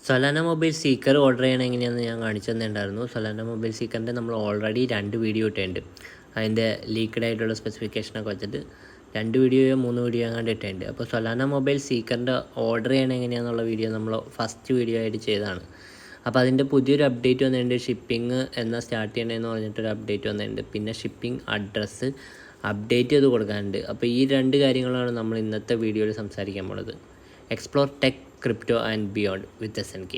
Solana mobile seeker order ചെയ്യണം എങ്ങനെയാണെന്ന് ഞാൻ കാണിച്ചു തന്നിട്ടുണ്ടായിരുന്നു. സൊലാന മൊബൈൽ സീക്കറിൻ്റെ നമ്മൾ ഓൾറെഡി 2 വീഡിയോ ഇട്ടിട്ടുണ്ട്. അതിൻ്റെ ലീക്ക്ഡ് ആയിട്ടുള്ള സ്പെസിഫിക്കേഷനൊക്കെ വെച്ചിട്ട് 2 വീഡിയോയോ 3 വീഡിയോ അങ്ങാണ്ട് ഇട്ടിട്ടുണ്ട്. അപ്പോൾ സൊലാന മൊബൈൽ സീക്കറിൻ്റെ ഓർഡർ ചെയ്യണം എങ്ങനെയാണെന്നുള്ള വീഡിയോ നമ്മൾ ഫസ്റ്റ് വീഡിയോ ആയിട്ട് ചെയ്തതാണ്. അപ്പോൾ അതിൻ്റെ പുതിയൊരു അപ്ഡേറ്റ് വന്നിട്ടുണ്ട്. ഷിപ്പിംഗ് എന്നാൽ സ്റ്റാർട്ട് ചെയ്യണമെന്ന് പറഞ്ഞിട്ടൊരു അപ്ഡേറ്റ് വന്നിട്ടുണ്ട്. പിന്നെ ഷിപ്പിംഗ് അഡ്രസ്സ് അപ്ഡേറ്റ് ചെയ്ത് കൊടുക്കാനുണ്ട്. അപ്പോൾ ഈ 2 കാര്യങ്ങളാണ് നമ്മൾ ഇന്നത്തെ വീഡിയോയിൽ സംസാരിക്കാൻ പോകുന്നത്. Explore tech, crypto and beyond with SNK.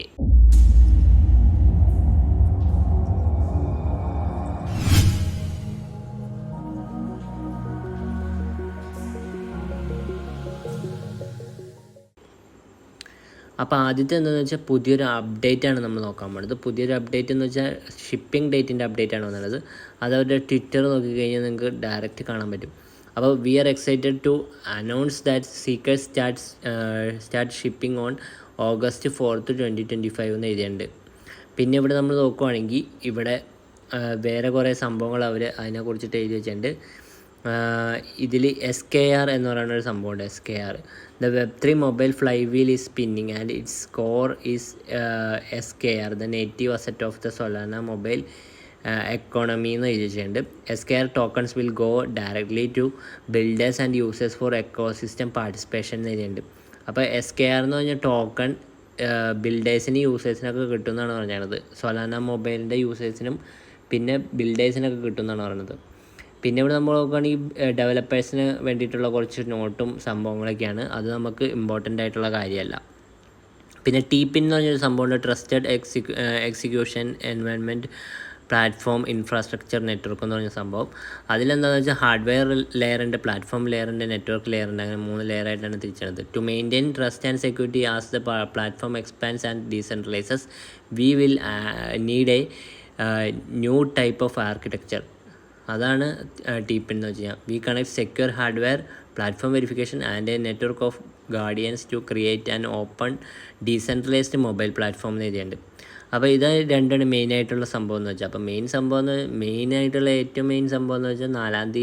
അപ്പോൾ ആദ്യത്തെ എന്താണെന്ന് വെച്ചാൽ പുതിയൊരു അപ്ഡേറ്റാണ് നമ്മൾ നോക്കാൻ പോകുന്നത്. പുതിയൊരു അപ്ഡേറ്റ് എന്ന് വെച്ചാൽ ഷിപ്പിംഗ് ഡേറ്റിൻ്റെ അപ്ഡേറ്റാണ് വന്നത്. അത് അവരുടെ ട്വിറ്റർ നോക്കിക്കഴിഞ്ഞാൽ നിങ്ങൾക്ക് ഡയറക്റ്റ് കാണാൻ പറ്റും. അപ്പോൾ we are excited to announce that seekers start shipping on August 4th 2025 എന്ന് എഴുതിയിട്ടുണ്ട്. പിന്നെ ഇവിടെ നമ്മൾ നോക്കുവാണെങ്കിൽ ഇവിടെ വേറെ കുറേ സംഭവങ്ങൾ അവർ അതിനെക്കുറിച്ചിട്ട് എഴുതി വെച്ചിട്ടുണ്ട്. ഇതിൽ SKR എന്ന് പറയുന്നൊരു സംഭവമുണ്ട്. SKR, the Web3 mobile flywheel is spinning and its core is SKR, the native asset of the Solana mobile economy എന്ന് എഴുതി വെച്ചിട്ടുണ്ട്. SKR tokens will go directly to builders and users for ecosystem participation എന്ന് എഴുതിയിട്ടുണ്ട്. അപ്പോൾ SKR എന്ന് പറഞ്ഞാൽ token ബിൽഡേഴ്സിന് യൂസേഴ്സിനൊക്കെ കിട്ടുമെന്നാണ് പറഞ്ഞത്. സൊലാന മൊബൈലിൻ്റെ യൂസേഴ്സിനും പിന്നെ ബിൽഡേഴ്സിനൊക്കെ കിട്ടുമെന്നാണ് പറയുന്നത്. പിന്നെ ഇവിടെ നമ്മൾ നോക്കുകയാണെങ്കിൽ ഡെവലപ്പേഴ്സിന് വേണ്ടിയിട്ടുള്ള കുറച്ച് നോട്ടും സംഭവങ്ങളൊക്കെയാണ്. അത് നമുക്ക് ഇമ്പോർട്ടൻ്റ് ആയിട്ടുള്ള കാര്യമല്ല. പിന്നെ TPIN എന്ന് പറഞ്ഞൊരു സംഭവമുണ്ട്. Trusted execution environment platform infrastructure network എന്ന് പറഞ്ഞ സംഭവം. അതിലെന്താണെന്ന് വെച്ചാൽ ഹാർഡ്വെയർ ലെയറുണ്ട്, പ്ലാറ്റ്ഫോം ലെയറുണ്ട്, നെറ്റ്വർക്ക് ലെയറുണ്ട്. അങ്ങനെ 3 ലെയറായിട്ടാണ് തിരിച്ചത്. To maintain trust and security as the platform expands and decentralises we will need a new type of architecture. അതാണ് TPIN എന്ന് വെച്ച് കഴിഞ്ഞാൽ. We connect secure hardware, platform verification and a network of guardians to create and open decentralised mobile platform എന്ന് എഴുതിയിട്ടുണ്ട്. അപ്പോൾ ഇത് 2 മെയിനായിട്ടുള്ള സംഭവം എന്ന് വെച്ചാൽ. അപ്പോൾ മെയിനായിട്ടുള്ള ഏറ്റവും മെയിൻ സംഭവം എന്ന് വെച്ചാൽ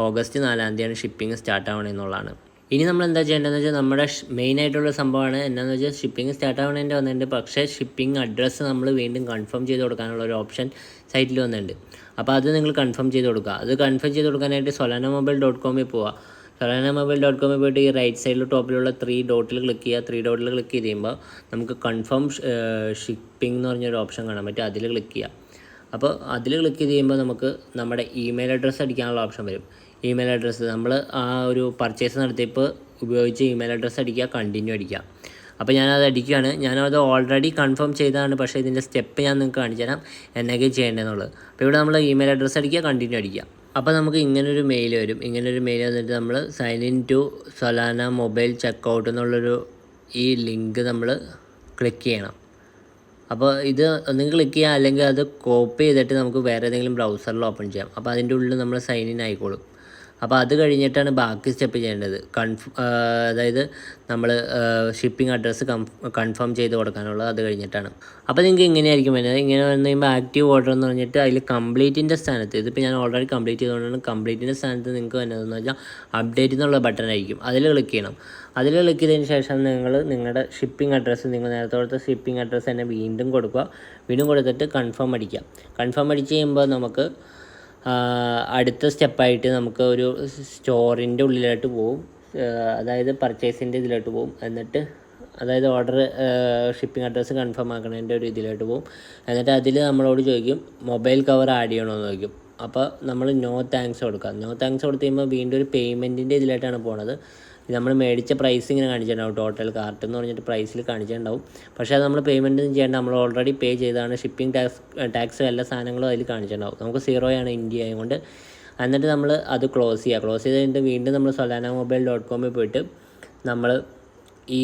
August 4 ഷിപ്പിംഗ് സ്റ്റാർട്ട് ആവണമെന്നുള്ളതാണ്. ഇനി നമ്മൾ എന്താ ചെയ്യേണ്ടതെന്ന് വെച്ചാൽ നമ്മുടെ മെയിനായിട്ടുള്ള സംഭവമാണ് എന്താണെന്ന് വെച്ചാൽ ഷിപ്പിംഗ് സ്റ്റാർട്ട് ആവണേൻ്റെ വന്നിട്ടുണ്ട്. പക്ഷേ ഷിപ്പിംഗ് അഡ്രസ്സ് നമ്മൾ വീണ്ടും കൺഫേം ചെയ്ത് കൊടുക്കാനുള്ള ഒരു ഓപ്ഷൻ സൈറ്റിൽ വന്നിട്ടുണ്ട്. അപ്പോൾ അത് നിങ്ങൾ കൺഫേം ചെയ്ത് കൊടുക്കുക. അത് കൺഫേം ചെയ്ത് കൊടുക്കാനായിട്ട് solanamobile.com പോവുക. solanamobile.com പോയിട്ട് ഈ റൈറ്റ് സൈഡിൽ ടോപ്പിലുള്ള 3 ഡോട്ടിൽ ക്ലിക്ക് ചെയ്യുക. 3 ഡോട്ടിൽ ക്ലിക്ക് ചെയ്ത് കഴിയുമ്പോൾ നമുക്ക് കൺഫേം ഷിപ്പിംഗ് എന്ന് പറഞ്ഞൊരു ഓപ്ഷൻ കാണാൻ പറ്റും. അതിൽ ക്ലിക്ക് ചെയ്യുക. അപ്പോൾ അതിൽ ക്ലിക്ക് ചെയ്ത് കഴിയുമ്പോൾ നമുക്ക് നമ്മുടെ ഇമെയിൽ അഡ്രസ്സ് അടിക്കാനുള്ള ഓപ്ഷൻ വരും. ഇമെയിൽ അഡ്രസ്സ് നമ്മൾ ആ ഒരു പർച്ചേസ് നടത്തിയപ്പോൾ ഉപയോഗിച്ച് ഇമെയിൽ അഡ്രസ്സ് അടിക്കുക, കണ്ടിന്യൂ അടിക്കുക. അപ്പോൾ ഞാനത് അടിക്കുകയാണ്. ഞാനത് ഓൾറെഡി കൺഫേം ചെയ്തതാണ്. പക്ഷേ ഇതിൻ്റെ സ്റ്റെപ്പ് ഞാൻ നിങ്ങൾക്ക് കാണിച്ചു തരാം എന്നൊക്കെ ചെയ്യേണ്ടതെന്നുള്ളത്. അപ്പോൾ ഇവിടെ നമ്മൾ ഇമെയിൽ അഡ്രസ്സ് അടിക്കുക, കണ്ടിന്യൂ അടിക്കുക. അപ്പോൾ നമുക്ക് ഇങ്ങനൊരു മെയിൽ വരും. ഇങ്ങനൊരു മെയിൽ വന്നിട്ട് നമ്മൾ sign in to Solana mobile checkout എന്നുള്ളൊരു ഈ ലിങ്ക് നമ്മൾ ക്ലിക്ക് ചെയ്യണം. അപ്പോൾ ഇത് ഒന്ന് ക്ലിക്ക് ചെയ്യുക, അല്ലെങ്കിൽ അത് കോപ്പി ചെയ്തിട്ട് നമുക്ക് വേറെ ഏതെങ്കിലും ബ്രൗസറിൽ ഓപ്പൺ ചെയ്യാം. അപ്പോൾ അതിൻ്റെ ഉള്ളിൽ നമ്മൾ സൈൻ ഇൻ ആയിക്കോളും. അപ്പോൾ അത് കഴിഞ്ഞിട്ടാണ് ബാക്കി സ്റ്റെപ്പ് ചെയ്യേണ്ടത്. അതായത് നമ്മൾ ഷിപ്പിംഗ് അഡ്രസ്സ് കൺഫേം ചെയ്ത് കൊടുക്കാനുള്ളത് അത് കഴിഞ്ഞിട്ടാണ്. അപ്പോൾ നിങ്ങൾക്ക് ഇങ്ങനെയായിരിക്കും വരുന്നത്. ഇങ്ങനെ വന്നു കഴിയുമ്പോൾ ആക്റ്റീവ് ഓർഡർ എന്ന് പറഞ്ഞിട്ട് അതിൽ കംപ്ലീറ്റിൻ്റെ സ്ഥാനത്ത്, ഇതിപ്പോൾ ഞാൻ ഓൾറെഡി കംപ്ലീറ്റ് ചെയ്തുകൊണ്ടാണ്, കംപ്ലീറ്റിൻ്റെ സ്ഥാനത്ത് നിങ്ങൾക്ക് വരുന്നതെന്ന് വെച്ചാൽ അപ്ഡേറ്റ് എന്നുള്ള ബട്ടൺ ആയിരിക്കും. അതിൽ ക്ലിക്ക് ചെയ്യണം. അതിൽ ക്ലിക്ക് ചെയ്തതിന് ശേഷം നിങ്ങൾ നിങ്ങളുടെ ഷിപ്പിംഗ് അഡ്രസ്സ്, നിങ്ങൾ നേരത്തെ കൊടുത്ത ഷിപ്പിംഗ് അഡ്രസ്സ് തന്നെ വീണ്ടും കൊടുക്കുക. വീണ്ടും കൊടുത്തിട്ട് കൺഫേം അടിക്കുക. കൺഫേം അടിച്ച് കഴിയുമ്പോൾ നമുക്ക് അടുത്ത സ്റ്റെപ്പായിട്ട് നമുക്ക് ഒരു സ്റ്റോറിൻ്റെ ഉള്ളിലോട്ട് പോകും. അതായത് പർച്ചേസിൻ്റെ ഇതിലോട്ട് പോകും. എന്നിട്ട് അതായത് ഓർഡർ ഷിപ്പിംഗ് അഡ്രസ്സ് കൺഫേം ആക്കണതിൻ്റെ ഒരു ഇതിലോട്ട് പോകും. എന്നിട്ട് അതിൽ നമ്മളോട് ചോദിക്കും മൊബൈൽ കവർ ആഡ് ചെയ്യണമെന്ന് ചോദിക്കും. അപ്പോൾ നമ്മൾ നോ താങ്ക്സ് കൊടുക്കുക. നോ താങ്ക്സ് കൊടുത്ത് കഴിയുമ്പോൾ വീണ്ടും ഒരു പേയ്മെൻറ്റിൻ്റെ ഇതിലായിട്ടാണ് പോണത്. നമ്മൾ മേടിച്ച പ്രൈസ് ഇങ്ങനെ കാണിച്ചിട്ടുണ്ടാവും. ടോട്ടൽ കാർട്ട് എന്ന് പറഞ്ഞിട്ട് പ്രൈസിൽ കാണിച്ചിട്ടുണ്ടാവും. പക്ഷേ അത് നമ്മൾ പേയ്മെൻറ്റ് ഒന്നും ചെയ്യേണ്ട, നമ്മൾ ഓൾറെഡി പേ ചെയ്താണ്. ഷിപ്പിംഗ് ടാക്സ് എല്ലാ സാധനങ്ങളും അതിൽ കാണിച്ചിട്ടുണ്ടാവും. നമുക്ക് 0 ഇന്ത്യ ആയതുകൊണ്ട്. എന്നിട്ട് നമ്മൾ അത് ക്ലോസ് ചെയ്യുക. ക്ലോസ് ചെയ്ത് കഴിഞ്ഞിട്ട് വീണ്ടും നമ്മൾ solanamobile.com പോയിട്ട് നമ്മൾ ഈ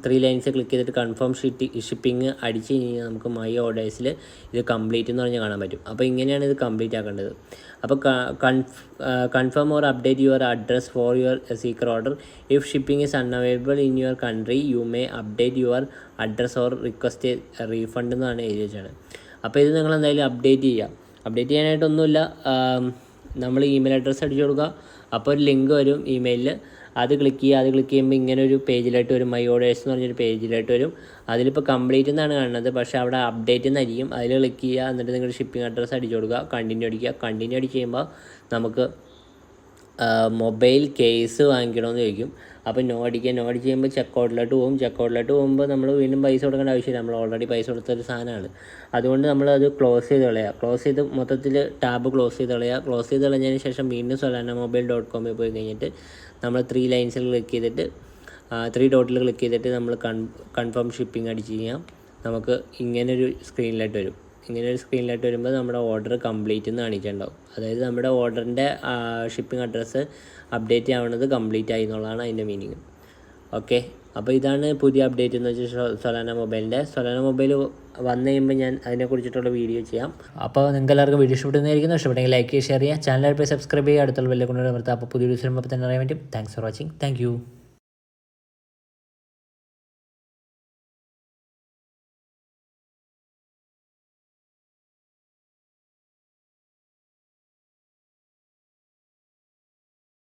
3 ലൈൻസ് ക്ലിക്ക് ചെയ്തിട്ട് കൺഫേം ഷിപ്പിംഗ് അടിച്ച് കഴിഞ്ഞാൽ നമുക്ക് മൈ ഓർഡേഴ്സിൽ ഇത് കംപ്ലീറ്റ് എന്ന് പറഞ്ഞ് കാണാൻ പറ്റും. അപ്പോൾ ഇങ്ങനെയാണ് ഇത് കംപ്ലീറ്റ് ആക്കേണ്ടത്. അപ്പോൾ confirm or update your address for your seeker order. If shipping is unavailable in your country you may update your address or request refund എന്നാണ് എഴുതി വെച്ചത്. അപ്പോൾ ഇത് നിങ്ങൾ എന്തായാലും അപ്ഡേറ്റ് ചെയ്യുക. അപ്ഡേറ്റ് ചെയ്യാനായിട്ടൊന്നുമില്ല. നമ്മൾ ഇമെയിൽ അഡ്രസ്സ് അടിച്ചു കൊടുക്കുക. അപ്പോൾ ഒരു ലിങ്ക് വരും ഇമെയിലിൽ. അത് ക്ലിക്ക് ചെയ്യുമ്പോൾ ഇങ്ങനെ ഒരു പേജിലായിട്ട് വരും, മൈ ഓർഡേഴ്സ് എന്ന് പറഞ്ഞൊരു പേജിലായിട്ട് വരും. അതിലിപ്പോൾ കംപ്ലീറ്റ് എന്നാണ് കാണുന്നത്, പക്ഷേ അവിടെ അപ്ഡേറ്റ് എന്നായിരിക്കും. അതിൽ ക്ലിക്ക് ചെയ്യുക, എന്നിട്ട് നിങ്ങളുടെ ഷിപ്പിംഗ് അഡ്രസ്സ് അടിച്ചു കൊടുക്കുക, കണ്ടിന്യൂ അടിക്കുക. കണ്ടിന്യൂ അടിച്ച് കഴിയുമ്പോൾ നമുക്ക് മൊബൈൽ കേസ് വാങ്ങിക്കണമെന്ന് ചോദിക്കും. അപ്പോൾ നോ അടിക്കുക. നോ അടിച്ച് കഴിയുമ്പോൾ ചെക്കൗട്ടിലോട്ട് പോകും. ചെക്കൗട്ടിലോട്ട് പോകുമ്പോൾ നമ്മൾ വീണ്ടും പൈസ കൊടുക്കേണ്ട ആവശ്യമില്ല, നമ്മൾ ഓൾറെഡി പൈസ കൊടുത്തൊരു സാധനമാണ്. അതുകൊണ്ട് നമ്മളത് ക്ലോസ് ചെയ്ത് കളയുക. ക്ലോസ് ചെയ്ത് മൊത്തത്തിൽ ടാബ് ക്ലോസ് ചെയ്ത് കളയുക. ക്ലോസ് ചെയ്ത് കളഞ്ഞതിന് ശേഷം വീണ്ടും solanamobile.com പോയി കഴിഞ്ഞിട്ട് നമ്മൾ 3 ലൈൻസിൽ ക്ലിക്ക് ചെയ്തിട്ട് 3 ഡോട്ടിൽ ക്ലിക്ക് ചെയ്തിട്ട് നമ്മൾ കൺഫേം ഷിപ്പിംഗ് അടിച്ച് ചെയ്യാം. നമുക്ക് ഇങ്ങനൊരു സ്ക്രീനിലായിട്ട് വരും. വരുമ്പോൾ നമ്മുടെ ഓർഡർ കംപ്ലീറ്റ് എന്ന് കാണിച്ചിട്ടുണ്ടാവും. അതായത് നമ്മുടെ ഓർഡറിൻ്റെ ഷിപ്പിംഗ് അഡ്രസ്സ് അപ്ഡേറ്റ് ആവുന്നത് കംപ്ലീറ്റ് ആയി എന്നുള്ളതാണ് അതിൻ്റെ മീനിങ്. ഓക്കെ, അപ്പോൾ ഇതാണ് പുതിയ അപ്ഡേറ്റ് എന്ന് വെച്ചാൽ സൊലാന മൊബൈൽ വന്നു കഴിയുമ്പോൾ ഞാൻ അതിനെക്കുറിച്ചിട്ടുള്ള വീഡിയോ ചെയ്യാം. അപ്പോൾ നിങ്ങൾക്ക് എല്ലാവർക്കും വീഡിയോ ഇഷ്ടപ്പെട്ടെങ്കിൽ ലൈക്ക് ചെയ്യുക, ഷെയർ ചെയ്യുക, ചാനൽ സബ്സ്ക്രൈബ് ചെയ്യുക, അടുത്തുള്ള ബെല്ലെ കൊണ്ട് നിർത്താം. അപ്പോൾ പുതിയ ദിവസം തന്നെ അറിയാൻ പറ്റും. Thanks for watching. Thank you.